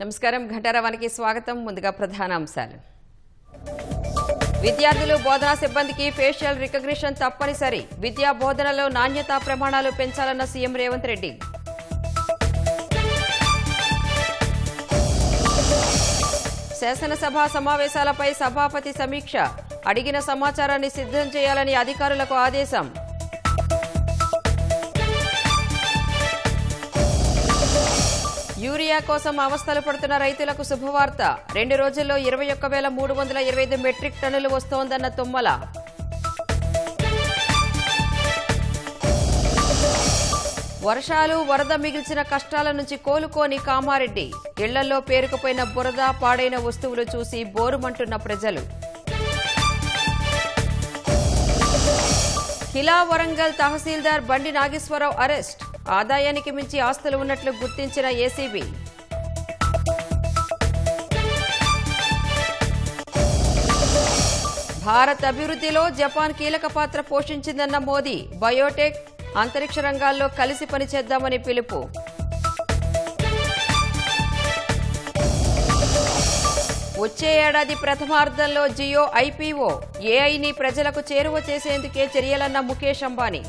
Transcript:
నమస్కారం ఘంటారావానికి స్వాగతం. ముందుగా ప్రధాన అంశాలు. విద్యార్థులు బోధనా సిబ్బందికి ఫేషియల్ రికగ్నిషన్ తప్పనిసరి. విద్యా బోధనలో నాణ్యతా ప్రమాణాలు పెంచాలన్న సీఎం రేవంత్ రెడ్డి. శాసనసభ సమావేశాలపై సభాపతి సమీక్ష. అడిగిన సమాచారాన్ని సిద్ధం చేయాలని అధికారులకు ఆదేశం. యూరియా కోసం అవస్థలు పడుతున్న రైతులకు శుభవార్త. 2 రోజుల్లో 21,325 మెట్రిక్ టన్నులు వస్తోందన్న తుమ్మల. వర్షాలు వరద మిగిల్చిన కష్టాల నుంచి కోలుకోని కామారెడ్డి. ఇళ్లలో పేరుకుపోయిన బురద, పాడైన వస్తువులు చూసి బోరుమంటున్న ప్రజలు. కిలా వరంగల్ తహసీల్దార్ బండి నాగేశ్వరరావు అరెస్ట్. ఆదాయానికి మించి ఆస్తులు ఉన్నట్లు గుర్తించిన ఏసీబీ. భారత్ అభివృద్ధిలో జపాన్ కీలక పాత్ర పోషించిందన్న మోదీ. బయోటెక్, అంతరిక్ష రంగాల్లో కలిసి పనిచేద్దామని పిలుపు. వచ్చే ఏడాది ప్రథమార్థంలో జియో ఐపీఓ. ఏఐని ప్రజలకు చేరువ చేసేందుకే చర్యలన్న ముఖేష్ అంబానీ.